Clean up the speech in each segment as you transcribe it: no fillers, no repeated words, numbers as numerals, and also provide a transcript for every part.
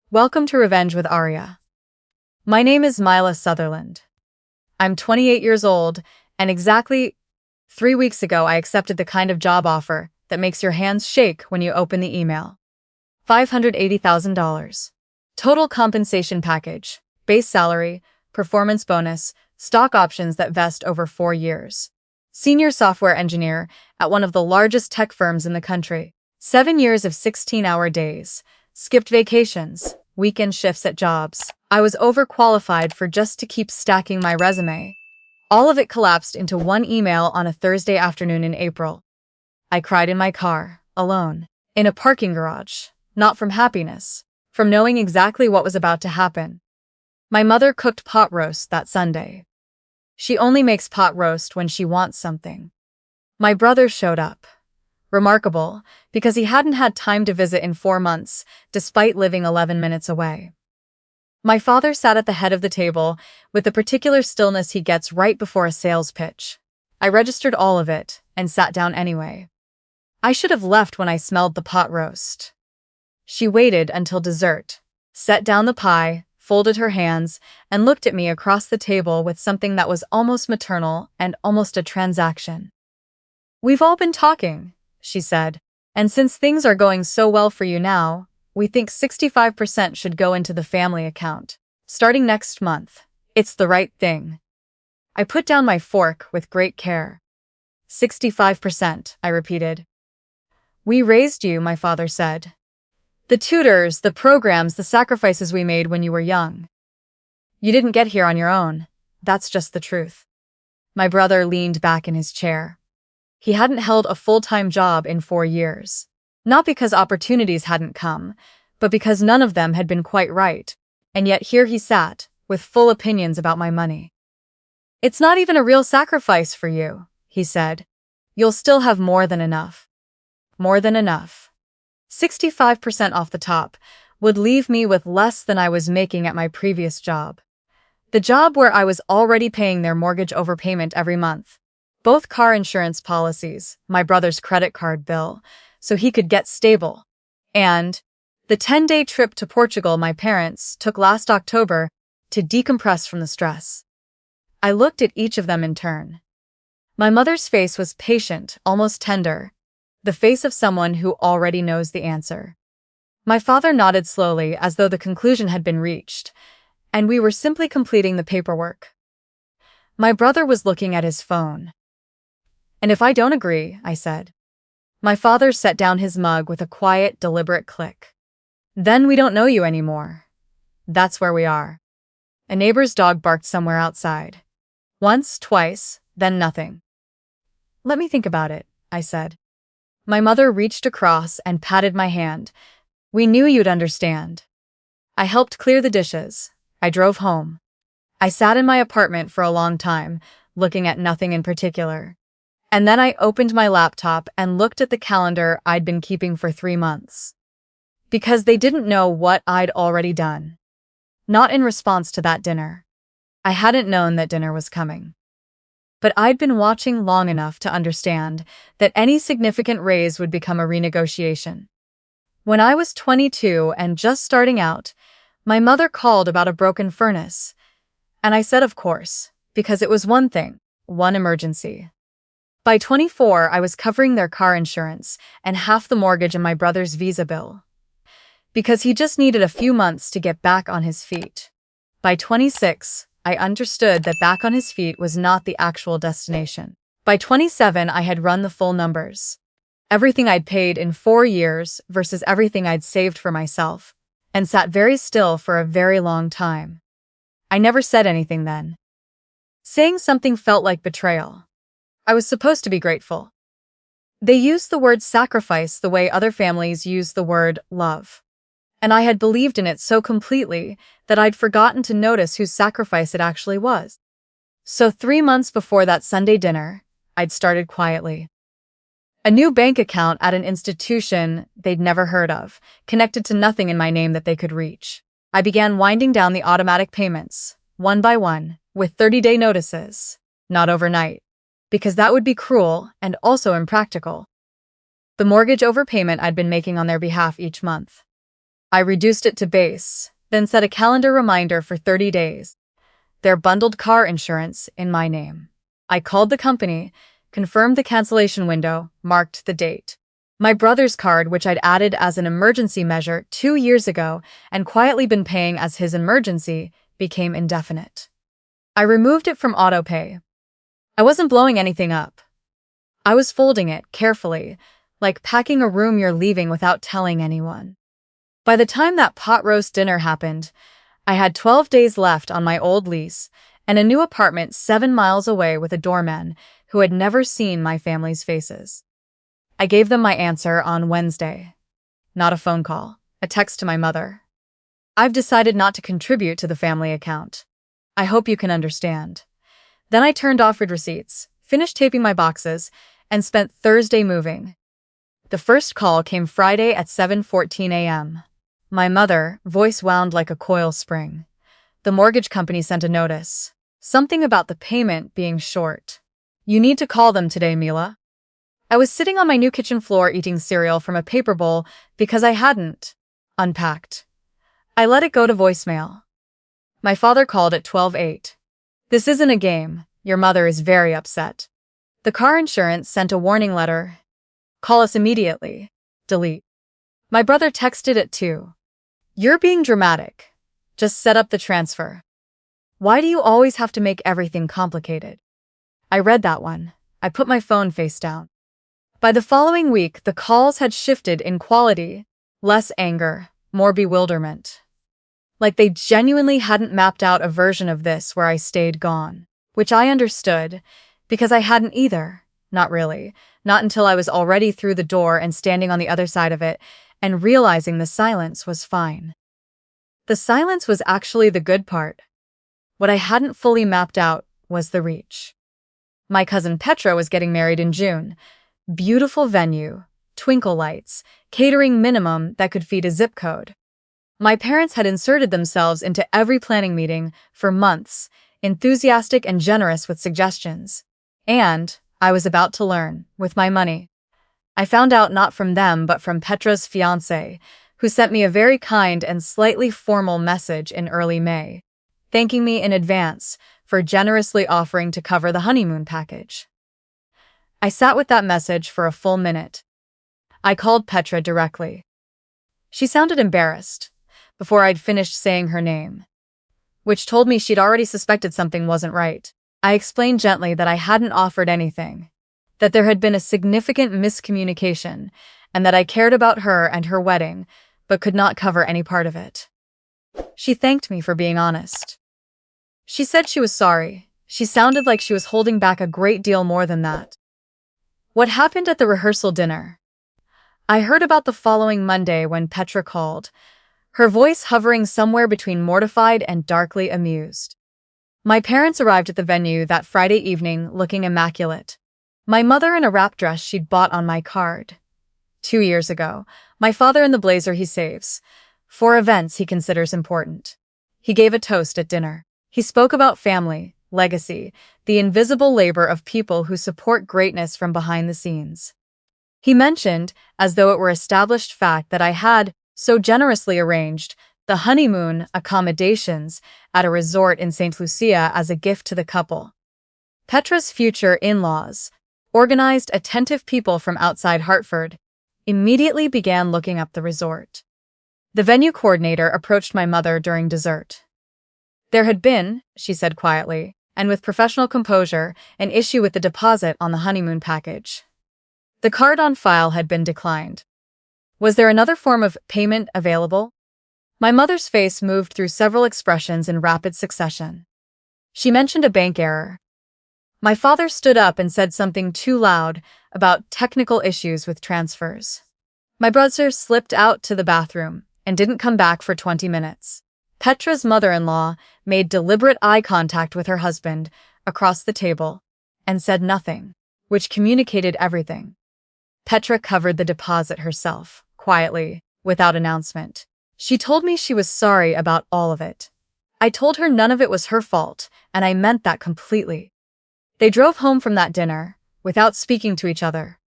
Welcome to Revenge with Arya. My name is Mila Sutherland. I'm 28 years old, and exactly 3 weeks ago I accepted the kind of job offer that makes your hands shake when you open the email. $580,000. Total compensation package, base salary, performance bonus, stock options that vest over 4 years. Senior software engineer at one of the largest tech firms in the country. 7 years of 16-hour days. Skipped vacations, weekend shifts at jobs. I was overqualified for just to keep stacking my resume. All of it collapsed into one email on a Thursday afternoon in April. I cried in my car, alone, in a parking garage, not from happiness, from knowing exactly what was about to happen. My mother cooked pot roast that Sunday. She only makes pot roast when she wants something. My brother showed up. Remarkable, because he hadn't had time to visit in 4 months, despite living 11 minutes away. My father sat at the head of the table with the particular stillness he gets right before a sales pitch. I registered all of it and sat down anyway. I should have left when I smelled the pot roast. She waited until dessert, set down the pie, folded her hands, and looked at me across the table with something that was almost maternal and almost a transaction. "We've all been talking," she said, "and since things are going so well for you now, we think 65% should go into the family account. Starting next month. It's the right thing." I put down my fork with great care. 65%, I repeated. "We raised you," my father said. "The tutors, the programs, the sacrifices we made when you were young. You didn't get here on your own. That's just the truth." My brother leaned back in his chair. He hadn't held a full-time job in 4 years. Not because opportunities hadn't come, but because none of them had been quite right. And yet here he sat, with full opinions about my money. "It's not even a real sacrifice for you," he said. "You'll still have more than enough." More than enough. 65% off the top would leave me with less than I was making at my previous job. The job where I was already paying their mortgage overpayment every month. Both car insurance policies, my brother's credit card bill, so he could get stable, and the 10-day trip to Portugal my parents took last October to decompress from the stress. I looked at each of them in turn. My mother's face was patient, almost tender, the face of someone who already knows the answer. My father nodded slowly as though the conclusion had been reached, and we were simply completing the paperwork. My brother was looking at his phone. "And if I don't agree," I said. My father set down his mug with a quiet, deliberate click. "Then we don't know you anymore. That's where we are." A neighbor's dog barked somewhere outside. Once, twice, then nothing. "Let me think about it," I said. My mother reached across and patted my hand. "We knew you'd understand." I helped clear the dishes. I drove home. I sat in my apartment for a long time, looking at nothing in particular. And then I opened my laptop and looked at the calendar I'd been keeping for 3 months. Because they didn't know what I'd already done. Not in response to that dinner. I hadn't known that dinner was coming. But I'd been watching long enough to understand that any significant raise would become a renegotiation. When I was 22 and just starting out, my mother called about a broken furnace. And I said of course, because it was one thing, one emergency. By 24, I was covering their car insurance and half the mortgage in my brother's visa bill. Because he just needed a few months to get back on his feet. By 26, I understood that back on his feet was not the actual destination. By 27, I had run the full numbers. Everything I'd paid in 4 years versus everything I'd saved for myself, and sat very still for a very long time. I never said anything then. Saying something felt like betrayal. I was supposed to be grateful. They used the word sacrifice the way other families use the word love. And I had believed in it so completely that I'd forgotten to notice whose sacrifice it actually was. So 3 months before that Sunday dinner, I'd started quietly. A new bank account at an institution they'd never heard of, connected to nothing in my name that they could reach. I began winding down the automatic payments, one by one, with 30-day notices, not overnight. Because that would be cruel and also impractical. The mortgage overpayment I'd been making on their behalf each month. I reduced it to base, then set a calendar reminder for 30 days. Their bundled car insurance in my name. I called the company, confirmed the cancellation window, marked the date. My brother's card, which I'd added as an emergency measure 2 years ago and quietly been paying as his emergency, became indefinite. I removed it from autopay. I wasn't blowing anything up. I was folding it carefully, like packing a room you're leaving without telling anyone. By the time that pot roast dinner happened, I had 12 days left on my old lease and a new apartment 7 miles away with a doorman who had never seen my family's faces. I gave them my answer on Wednesday. Not a phone call, a text to my mother. I've decided not to contribute to the family account. I hope you can understand. Then I turned off receipts, finished taping my boxes, and spent Thursday moving. The first call came Friday at 7:14 a.m. My mother, voice wound like a coil spring. The mortgage company sent a notice. Something about the payment being short. You need to call them today, Mila. I was sitting on my new kitchen floor eating cereal from a paper bowl because I hadn't unpacked. I let it go to voicemail. My father called at 12:08. This isn't a game. Your mother is very upset. The car insurance sent a warning letter. Call us immediately. Delete. My brother texted at 2. You're being dramatic. Just set up the transfer. Why do you always have to make everything complicated? I read that one. I put my phone face down. By the following week, the calls had shifted in quality. Less anger, more bewilderment. Like they genuinely hadn't mapped out a version of this where I stayed gone. Which I understood, because I hadn't either. Not really. Not until I was already through the door and standing on the other side of it, and realizing the silence was fine. The silence was actually the good part. What I hadn't fully mapped out was the reach. My cousin Petra was getting married in June. Beautiful venue, twinkle lights, catering minimum that could feed a zip code. My parents had inserted themselves into every planning meeting for months, enthusiastic and generous with suggestions. And I was about to learn, with my money. I found out not from them but from Petra's fiancé, who sent me a very kind and slightly formal message in early May, thanking me in advance for generously offering to cover the honeymoon package. I sat with that message for a full minute. I called Petra directly. She sounded embarrassed before I'd finished saying her name, which told me she'd already suspected something wasn't right. I explained gently that I hadn't offered anything, that there had been a significant miscommunication, and that I cared about her and her wedding, but could not cover any part of it. She thanked me for being honest. She said she was sorry. She sounded like she was holding back a great deal more than that. What happened at the rehearsal dinner? I heard about the following Monday when Petra called, her voice hovering somewhere between mortified and darkly amused. My parents arrived at the venue that Friday evening looking immaculate. My mother in a wrap dress she'd bought on my card. 2 years ago, my father in the blazer he saves for events he considers important. He gave a toast at dinner. He spoke about family, legacy, the invisible labor of people who support greatness from behind the scenes. He mentioned, as though it were established fact, that I had so generously arranged the honeymoon accommodations at a resort in St. Lucia as a gift to the couple. Petra's future in-laws, organized attentive people from outside Hartford, immediately began looking up the resort. The venue coordinator approached my mother during dessert. There had been, she said quietly, and with professional composure, an issue with the deposit on the honeymoon package. The card on file had been declined. Was there another form of payment available? My mother's face moved through several expressions in rapid succession. She mentioned a bank error. My father stood up and said something too loud about technical issues with transfers. My brother slipped out to the bathroom and didn't come back for 20 minutes. Petra's mother-in-law made deliberate eye contact with her husband across the table and said nothing, which communicated everything. Petra covered the deposit herself, quietly, without announcement. She told me she was sorry about all of it. I told her none of it was her fault, and I meant that completely. They drove home from that dinner, without speaking to each other.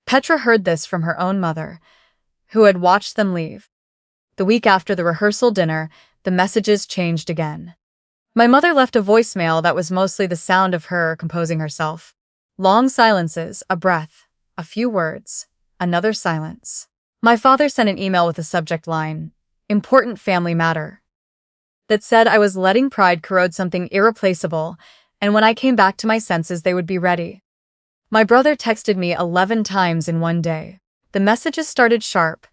Petra heard this from her own mother, who had watched them leave. The week after the rehearsal dinner, the messages changed again. My mother left a voicemail that was mostly the sound of her composing herself. Long silences, a breath, a few words, another silence. My father sent an email with a subject line, "Important family matter," that said I was letting pride corrode something irreplaceable, and when I came back to my senses they would be ready. My brother texted me 11 times in one day. The messages started sharp,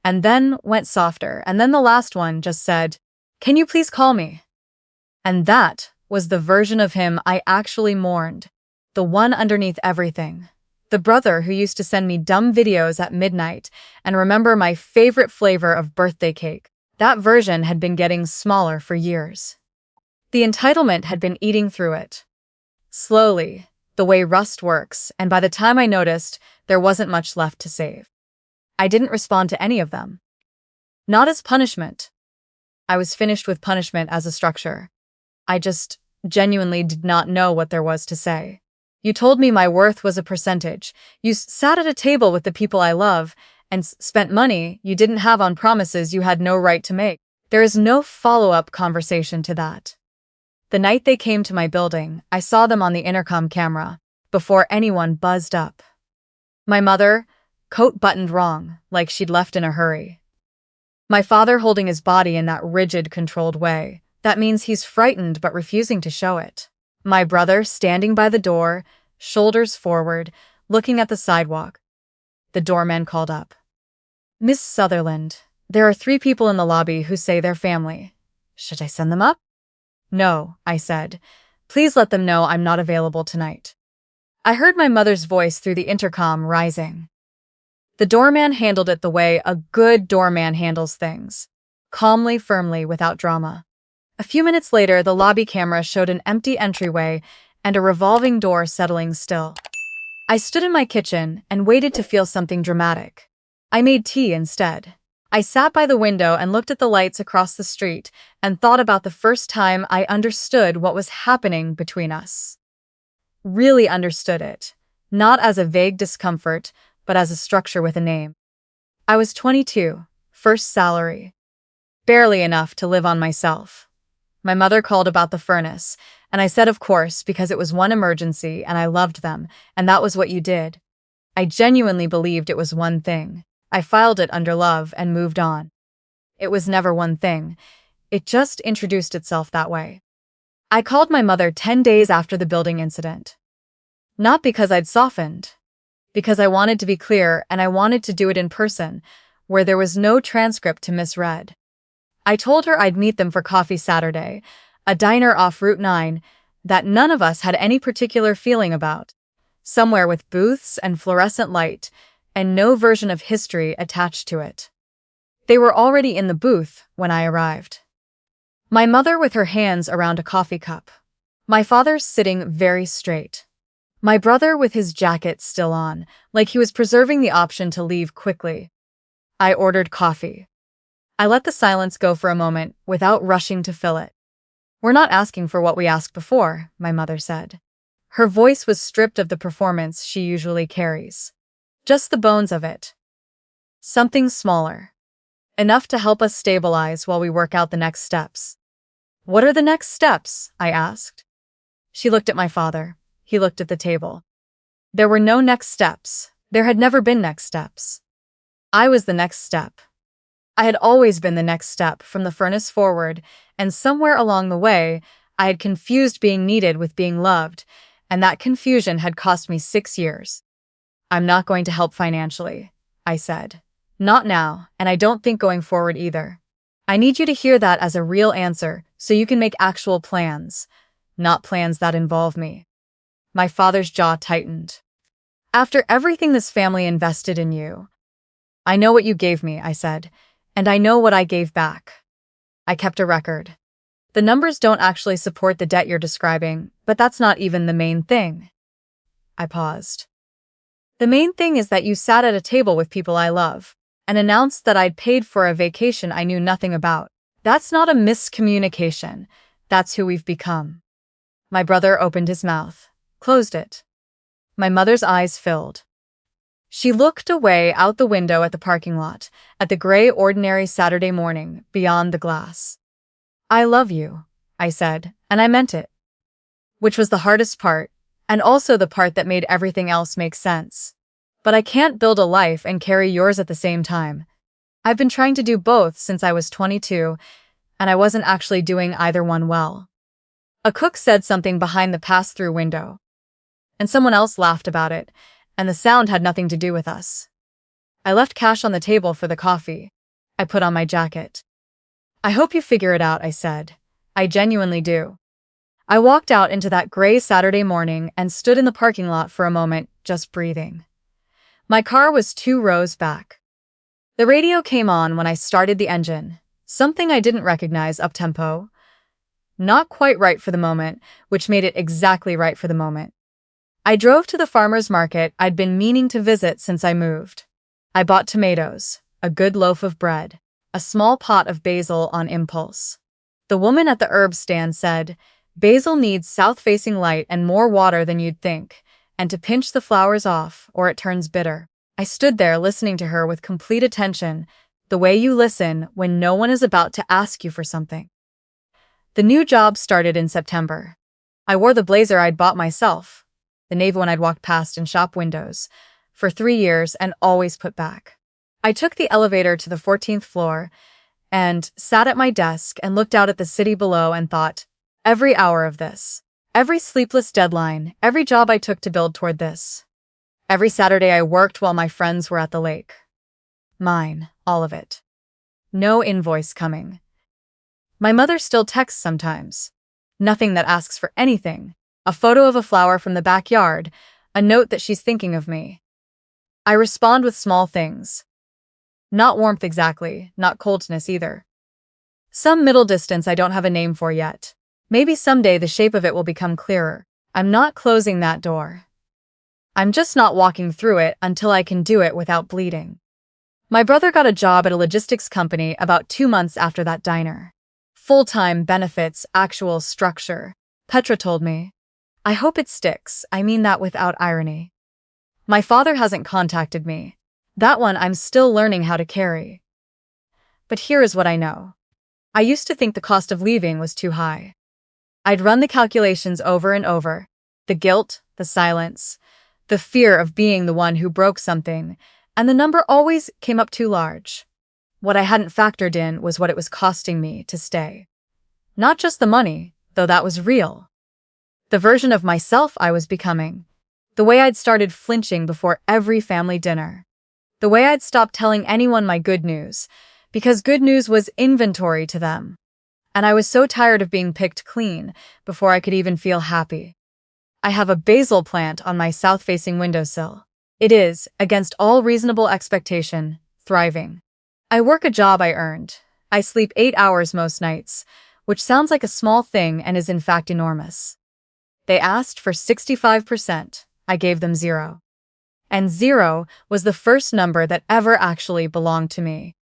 and then went softer, and then the last one just said, "Can you please call me?" And that was the version of him I actually mourned. The one underneath everything. The brother who used to send me dumb videos at midnight and remember my favorite flavor of birthday cake. That version had been getting smaller for years. The entitlement had been eating through it. Slowly, the way rust works, and by the time I noticed, there wasn't much left to save. I didn't respond to any of them. Not as punishment. I was finished with punishment as a structure. I just genuinely did not know what there was to say. You told me my worth was a percentage. You sat at a table with the people I love and spent money you didn't have on promises you had no right to make. There is no follow-up conversation to that. The night they came to my building, I saw them on the intercom camera, before anyone buzzed up. My mother, coat buttoned wrong, like she'd left in a hurry. My father holding his body in that rigid, controlled way. That means he's frightened but refusing to show it. My brother standing by the door, shoulders forward, looking at the sidewalk. The doorman called up. "Miss Sutherland, there are 3 people in the lobby who say they're family. Should I send them up?" "No," I said. "Please let them know I'm not available tonight." I heard my mother's voice through the intercom rising. The doorman handled it the way a good doorman handles things. Calmly, firmly, without drama. A few minutes later, the lobby camera showed an empty entryway and a revolving door settling still. I stood in my kitchen and waited to feel something dramatic. I made tea instead. I sat by the window and looked at the lights across the street and thought about the first time I understood what was happening between us. Really understood it, not as a vague discomfort, but as a structure with a name. I was 22, first salary. Barely enough to live on myself. My mother called about the furnace, and I said of course because it was one emergency and I loved them, and that was what you did. I genuinely believed it was one thing. I filed it under love and moved on. It was never one thing. It just introduced itself that way. I called my mother 10 days after the building incident. Not because I'd softened. Because I wanted to be clear and I wanted to do it in person, where there was no transcript to misread. I told her I'd meet them for coffee Saturday, a diner off Route 9 that none of us had any particular feeling about, somewhere with booths and fluorescent light and no version of history attached to it. They were already in the booth when I arrived. My mother with her hands around a coffee cup. My father sitting very straight. My brother with his jacket still on, like he was preserving the option to leave quickly. I ordered coffee. I let the silence go for a moment without rushing to fill it. "We're not asking for what we asked before," my mother said. Her voice was stripped of the performance she usually carries. Just the bones of it. Something smaller. Enough to help us stabilize while we work out the next steps. "What are the next steps?" I asked. She looked at my father. He looked at the table. There were no next steps. There had never been next steps. I was the next step. I had always been the next step from the furnace forward, and somewhere along the way, I had confused being needed with being loved, and that confusion had cost me 6 years. "I'm not going to help financially," I said. "Not now, and I don't think going forward either. I need you to hear that as a real answer so you can make actual plans, not plans that involve me." My father's jaw tightened. "After everything this family invested in you." "I know what you gave me," I said, "and I know what I gave back." I kept a record. The numbers don't actually support the debt you're describing, but that's not even the main thing. I paused. "The main thing is that you sat at a table with people I love and announced that I'd paid for a vacation I knew nothing about. That's not a miscommunication. That's who we've become." My brother opened his mouth, closed it. My mother's eyes filled. She looked away out the window at the parking lot, at the gray ordinary Saturday morning beyond the glass. "I love you," I said, and I meant it. Which was the hardest part, and also the part that made everything else make sense. But I can't build a life and carry yours at the same time. I've been trying to do both since I was 22, and I wasn't actually doing either one well. A cook said something behind the pass-through window, and someone else laughed about it, and the sound had nothing to do with us. I left cash on the table for the coffee. I put on my jacket. "I hope you figure it out," I said. "I genuinely do." I walked out into that gray Saturday morning and stood in the parking lot for a moment, just breathing. My car was 2 rows back. The radio came on when I started the engine, something I didn't recognize up-tempo. Not quite right for the moment, which made it exactly right for the moment. I drove to the farmer's market I'd been meaning to visit since I moved. I bought tomatoes, a good loaf of bread, a small pot of basil on impulse. The woman at the herb stand said, "Basil needs south-facing light and more water than you'd think, and to pinch the flowers off, or it turns bitter." I stood there listening to her with complete attention, the way you listen when no one is about to ask you for something. The new job started in September. I wore the blazer I'd bought myself, the navy one I'd walked past in shop windows, for 3 years and always put back. I took the elevator to the 14th floor and sat at my desk and looked out at the city below and thought, every hour of this, every sleepless deadline, every job I took to build toward this. Every Saturday I worked while my friends were at the lake. Mine, all of it. No invoice coming. My mother still texts sometimes. Nothing that asks for anything. A photo of a flower from the backyard, a note that she's thinking of me. I respond with small things. Not warmth exactly, not coldness either. Some middle distance I don't have a name for yet. Maybe someday the shape of it will become clearer. I'm not closing that door. I'm just not walking through it until I can do it without bleeding. My brother got a job at a logistics company about 2 months after that diner. Full-time, benefits, actual structure. Petra told me. I hope it sticks, I mean that without irony. My father hasn't contacted me. That one I'm still learning how to carry. But here is what I know. I used to think the cost of leaving was too high. I'd run the calculations over and over. The guilt, the silence, the fear of being the one who broke something, and the number always came up too large. What I hadn't factored in was what it was costing me to stay. Not just the money, though that was real. The version of myself I was becoming. The way I'd started flinching before every family dinner. The way I'd stopped telling anyone my good news, because good news was inventory to them. And I was so tired of being picked clean before I could even feel happy. I have a basil plant on my south-facing windowsill. It is, against all reasonable expectation, thriving. I work a job I earned. I sleep 8 hours most nights, which sounds like a small thing and is in fact enormous. They asked for 65%. I gave them 0. And 0 was the first number that ever actually belonged to me.